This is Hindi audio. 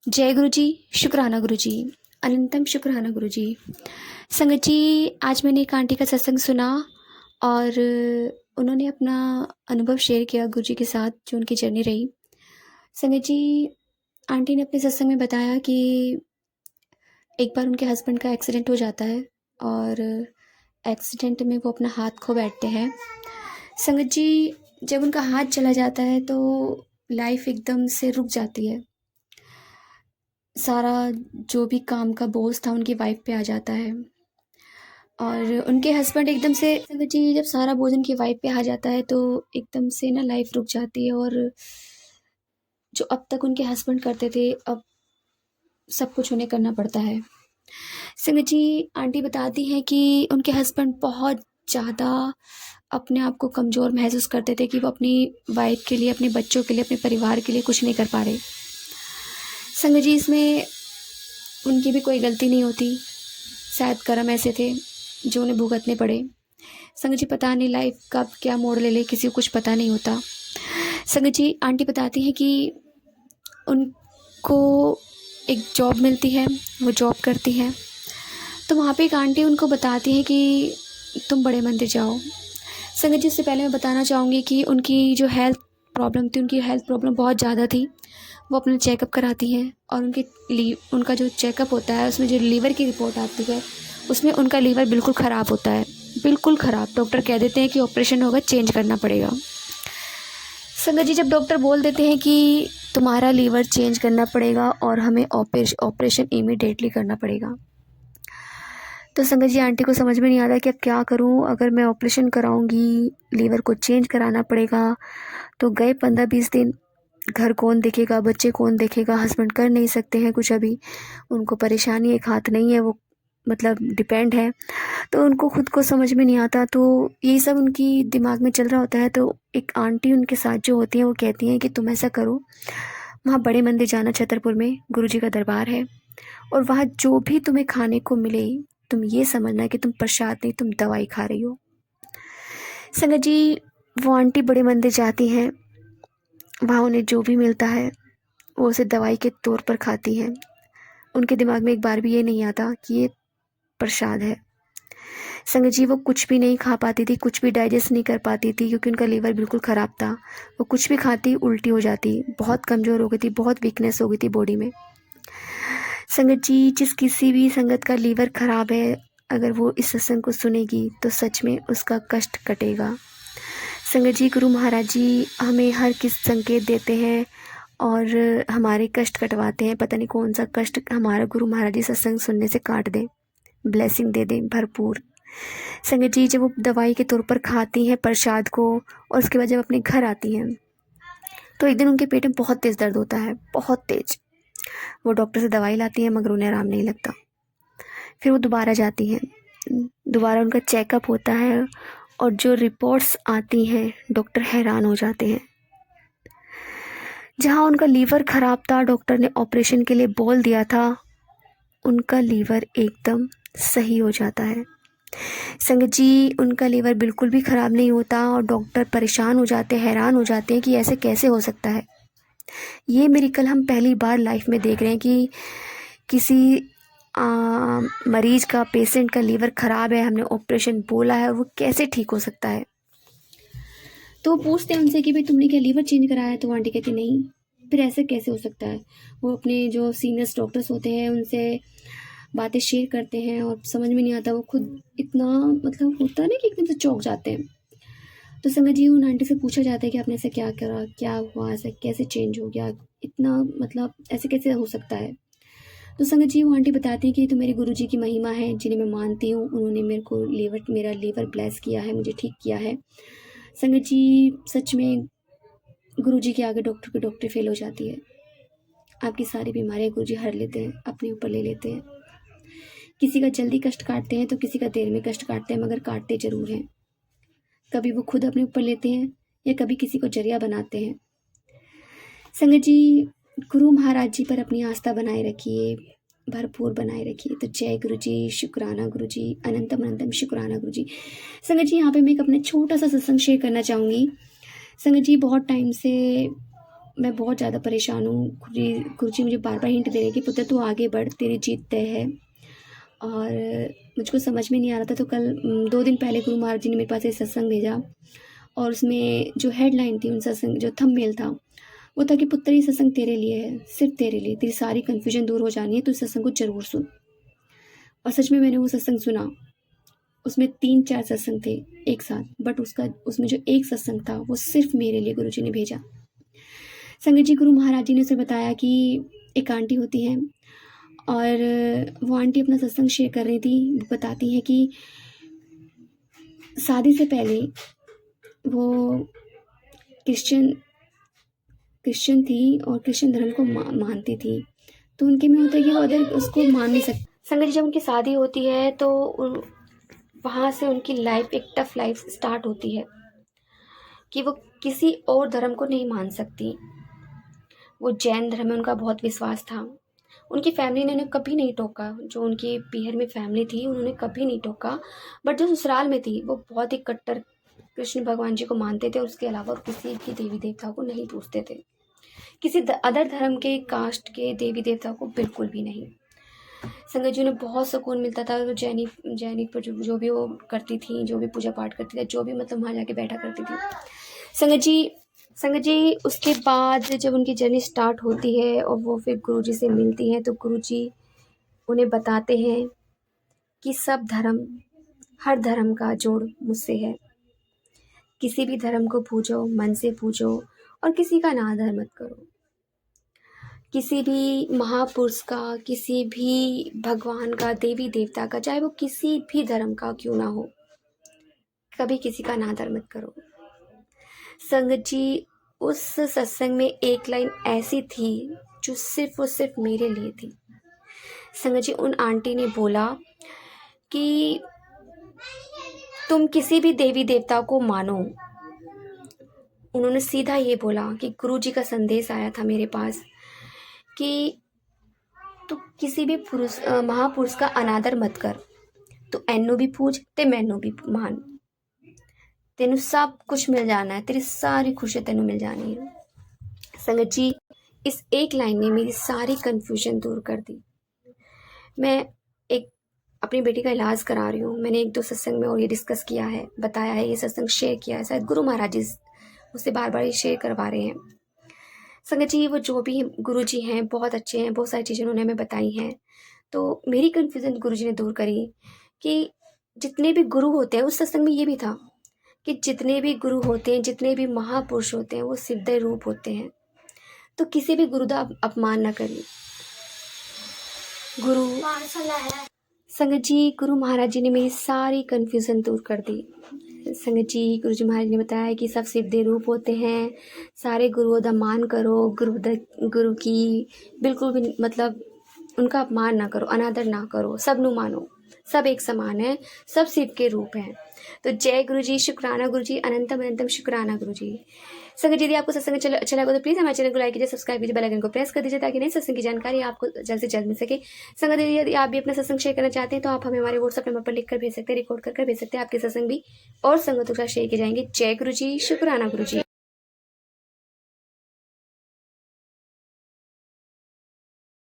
जय गुरु जी, शुक्राना गुरु जी, अनंतम शुक्राना गुरु जी। संगत जी, आज मैंने एक आंटी का सत्संग सुना और उन्होंने अपना अनुभव शेयर किया गुरु जी के साथ, जो उनकी जर्नी रही। संगत जी, आंटी ने अपने सत्संग में बताया कि एक बार उनके हस्बैंड का एक्सीडेंट हो जाता है और एक्सीडेंट में वो अपना हाथ खो बैठते हैं। संगत जी, जब उनका हाथ चला जाता है तो लाइफ एकदम से रुक जाती है। सारा जो भी काम का बोझ था उनकी वाइफ पे आ जाता है और उनके हस्बैंड एकदम से संगत जी, जब सारा बोझ उनकी वाइफ पे आ जाता है तो एकदम से ना लाइफ रुक जाती है और जो अब तक उनके हस्बैंड करते थे अब सब कुछ उन्हें करना पड़ता है। संगत जी, आंटी बताती हैं कि उनके हस्बैंड बहुत ज़्यादा अपने आप को कमज़ोर महसूस करते थे कि वो अपनी वाइफ के लिए, अपने बच्चों के लिए, अपने परिवार के लिए कुछ नहीं कर पा रहे। संगत जी, इसमें उनकी भी कोई गलती नहीं होती, शायद कर्म ऐसे थे जो उन्हें भुगतने पड़े। संगत जी, पता नहीं लाइफ कब क्या मोड़ ले ले, किसी को कुछ पता नहीं होता। संगत जी, आंटी बताती हैं कि उनको एक जॉब मिलती है, वो जॉब करती हैं, तो वहाँ पे एक आंटी उनको बताती हैं कि तुम बड़े मंदिर जाओ। संगत जी, इससे पहले मैं बताना चाहूँगी कि उनकी जो हेल्थ प्रॉब्लम थी, उनकी हेल्थ प्रॉब्लम बहुत ज़्यादा थी। वो अपना चेकअप कराती हैं और उनका जो चेकअप होता है उसमें जो लीवर की रिपोर्ट आती है उसमें उनका लीवर बिल्कुल ख़राब होता है, बिल्कुल ख़राब। डॉक्टर कह देते हैं कि ऑपरेशन होगा, चेंज करना पड़ेगा। संगत जी, जब डॉक्टर बोल देते हैं कि तुम्हारा लीवर चेंज करना पड़ेगा और हमें ऑपरेशन इमीडिएटली करना पड़ेगा, तो संगत जी, आंटी को समझ में नहीं आता कि अब क्या करूं। अगर मैं ऑपरेशन कराऊंगी, लीवर को चेंज कराना पड़ेगा, तो गए 15-20 दिन, घर कौन देखेगा, बच्चे कौन देखेगा, हस्बैंड कर नहीं सकते हैं कुछ, अभी उनको परेशानी, एक हाथ नहीं है, वो मतलब डिपेंड है, तो उनको खुद को समझ में नहीं आता। तो यही सब उनकी दिमाग में चल रहा होता है। तो एक आंटी उनके साथ जो होती हैं वो कहती हैं कि तुम ऐसा करो, वहाँ बड़े मंदिर जाना, छतरपुर में गुरु जी का दरबार है, और वहाँ जो भी तुम्हें खाने को मिले तुम ये समझना कि तुम प्रसाद नहीं, तुम दवाई खा रही हो। संगत जी, वो आंटी बड़े मंदिर जाती हैं, वहाँ उन्हें जो भी मिलता है वो उसे दवाई के तौर पर खाती हैं। उनके दिमाग में एक बार भी ये नहीं आता कि ये प्रसाद है। संगत जी, वो कुछ भी नहीं खा पाती थी, कुछ भी डाइजेस्ट नहीं कर पाती थी, क्योंकि उनका लीवर बिल्कुल ख़राब था। वो कुछ भी खाती उल्टी हो जाती, बहुत कमज़ोर हो गई थी, बहुत वीकनेस हो गई थी बॉडी में। संगत जी, जिस किसी भी संगत का लीवर ख़राब है, अगर वो इस सत्संग को सुनेगी तो सच में उसका कष्ट कटेगा। संगत जी, गुरु महाराज जी हमें हर किस संकेत देते हैं और हमारे कष्ट कटवाते हैं। पता नहीं कौन सा कष्ट हमारा गुरु महाराज जी सत्संग सुनने से काट दें, ब्लेसिंग दे दें भरपूर। संगत जी, जब वो दवाई के तौर पर खाती हैं प्रसाद को और उसके बाद जब अपने घर आती हैं तो एक दिन उनके पेट में बहुत तेज़ दर्द होता है, बहुत तेज़। वो डॉक्टर से दवाई लाती हैं मगर उन्हें आराम नहीं लगता। फिर वो दोबारा जाती हैं, दोबारा उनका चेकअप होता है और जो रिपोर्ट्स आती हैं डॉक्टर हैरान हो जाते हैं। जहाँ उनका लीवर ख़राब था, डॉक्टर ने ऑपरेशन के लिए बोल दिया था, उनका लीवर एकदम सही हो जाता है। संगत जी, उनका लीवर बिल्कुल भी ख़राब नहीं होता और डॉक्टर परेशान हो जाते हैं, हैरान हो जाते हैं कि ऐसे कैसे हो सकता है। ये मिरेकल हम पहली बार लाइफ में देख रहे हैं कि किसी मरीज का, पेशेंट का लीवर ख़राब है, हमने ऑपरेशन बोला है, वो कैसे ठीक हो सकता है। तो वो पूछते हैं उनसे कि भाई तुमने क्या लीवर चेंज कराया है, तो आंटी कहती नहीं, फिर ऐसे कैसे हो सकता है। वो अपने जो सीनियर्स डॉक्टर्स होते हैं उनसे बातें शेयर करते हैं और समझ में नहीं आता, वो खुद इतना मतलब होता है ना कि एकदम से चौंक जाते हैं। तो संगत जी, उन आंटी से पूछा जाता है कि आपने ऐसा क्या करा, क्या हुआ, ऐसा कैसे चेंज हो गया, इतना मतलब ऐसे कैसे हो सकता है। तो संगत जी, वो आंटी बताती हैं कि तो मेरे गुरु जी की महिमा है जिन्हें मैं मानती हूँ, उन्होंने मेरा लीवर ब्लेस किया है, मुझे ठीक किया है। संगत जी, सच में गुरु जी के आगे डॉक्टर की डॉक्टरी फेल हो जाती है। आपकी सारी बीमारियां गुरु जी हर लेते हैं, अपने ऊपर ले लेते हैं। किसी का जल्दी कष्ट काटते हैं तो किसी का देर में कष्ट काटते हैं, मगर काटते जरूर हैं। कभी वो खुद अपने ऊपर लेते हैं या कभी किसी को जरिया बनाते हैं। संगत जी, गुरु महाराज जी पर अपनी आस्था बनाए रखिए, भरपूर बनाए रखिए। तो जय गुरु जी, शुक्राना गुरु जी, अनंतम अनंतम शुक्राना गुरु जी। संगत जी, यहाँ पे मैं एक अपना छोटा सा सत्संग शेयर करना चाहूँगी। संगत जी, बहुत टाइम से मैं बहुत ज़्यादा परेशान हूँ। गुरुजी मुझे बार बार हिंट दे रहे हैं कि पुत्र तू आगे बढ़, तेरी जीत तय है। और मुझको समझ में नहीं आ रहा था, तो कल 2 दिन पहले गुरु महाराज जी ने मेरे पास एक सत्संग भेजा और उसमें जो हेडलाइन थी उन सत्संग, जो थंबनेल था वो था कि पुत्र ये सत्संग तेरे लिए है, सिर्फ तेरे लिए, तेरी सारी कन्फ्यूजन दूर हो जानी है, तो इस सत्संग को जरूर सुन। और सच में मैंने वो सत्संग सुना। उसमें 3-4 सत्संग थे एक साथ, बट उसमें जो एक सत्संग था वो सिर्फ मेरे लिए गुरुजी ने भेजा। संगत जी, गुरु महाराज जी ने उसे बताया कि एक आंटी होती हैं और वो आंटी अपना सत्संग शेयर कर रही थी। वो बताती हैं कि शादी से पहले वो क्रिश्चियन थी और क्रिश्चियन धर्म को मानती थी। तो उनके में होता है कि वो अदर उसको मान नहीं सकती। संगत जी, जब उनकी शादी होती है तो वहाँ से उनकी लाइफ, एक टफ लाइफ स्टार्ट होती है कि वो किसी और धर्म को नहीं मान सकती। वो जैन धर्म में उनका बहुत विश्वास था। उनकी फैमिली ने उन्हें कभी नहीं टोका, जो उनकी पीहर में फैमिली थी उन्होंने कभी नहीं टोका। बट जो ससुराल में थी वो बहुत ही कट्टर कृष्ण भगवान जी को मानते थे और उसके अलावा किसी भी देवी देवता को नहीं पूजते थे। किसी अदर धर्म के, कास्ट के देवी देवता को बिल्कुल भी नहीं। संगत जी, उन्हें बहुत सुकून मिलता था। तो जैनिक पर जो भी वो करती थी, जो भी पूजा पाठ करती थी, जो भी मतलब वहाँ जाके बैठा करती थी। संगत जी, उसके बाद जब उनकी जर्नी स्टार्ट होती है और वो फिर गुरुजी से मिलती हैं, तो गुरुजी उन्हें बताते हैं कि सब धर्म, हर धर्म का जोड़ मुझसे है। किसी भी धर्म को पूजो, मन से पूजो और किसी का अनादर मत करो। किसी भी महापुरुष का, किसी भी भगवान का, देवी देवता का, चाहे वो किसी भी धर्म का क्यों ना हो, कभी किसी का अनादर मत करो। संगत जी, उस सत्संग में एक लाइन ऐसी थी जो सिर्फ मेरे लिए थी। संगत जी, उन आंटी ने बोला कि तुम किसी भी देवी देवता को मानो। उन्होंने सीधा ये बोला कि गुरुजी का संदेश आया था मेरे पास कि तू किसी भी महापुरुष का अनादर मत कर। तू एनू भी पूज ते मैनू भी मान, तेनू सब कुछ मिल जाना है, तेरी सारी खुशी तेनू मिल जानी है। संगत जी, इस एक लाइन ने मेरी सारी कन्फ्यूजन दूर कर दी। मैं अपनी बेटी का इलाज करा रही हूँ। मैंने 1-2 सत्संग में और ये डिस्कस किया है, बताया है, ये सत्संग शेयर किया है। शायद गुरु महाराज जी मुझसे बार बार ये शेयर करवा रहे हैं। संगत जी, वो जो भी गुरु जी हैं बहुत अच्छे हैं, बहुत सारी चीज़ें उन्होंने हमें बताई हैं। तो मेरी कन्फ्यूज़न गुरु जी ने दूर करी कि जितने भी गुरु होते हैं, उस सत्संग में ये भी था कि जितने भी गुरु होते हैं, जितने भी महापुरुष होते हैं, वो सिद्ध रूप होते हैं। तो किसी भी गुरु का अपमान न करिए। संगत जी, गुरु महाराज जी ने मेरी सारी कन्फ्यूज़न दूर कर दी। संगत जी, गुरु जी महाराज ने बताया कि सब सिद्ध रूप होते हैं, सारे गुरुओं का मान करो, गुरु की बिल्कुल भी मतलब उनका अपमान ना करो, अनादर ना करो, सब नु मानो, सब एक समान है, सब शिव के रूप हैं। तो जय गुरु जी, शुक्राना गुरु जी, अनंतम अनंतम शुक्राना गुरु जी। संगत जी, यदि आपको सत्संग अच्छा लगा तो प्लीज़ हमारे चैनल को लाइक कीजिए, सब्सक्राइब कीजिए, बेल आइकन को प्रेस कर दीजिए ताकि नए सत्संग की जानकारी आपको जल्द से जल्द मिल सके। संगत जी, यदि आप भी अपना सत्संग शेयर करना चाहते हैं तो आप हमें हमारे व्हाट्सएप नंबर पर लिखकर भेज सकते हैं, रिकॉर्ड कर भेज सकते हैं। आपके सत्संग भी और संगतों के साथ शेयर किए जाएंगे। जय गुरु जी, शुक्राना गुरु जी।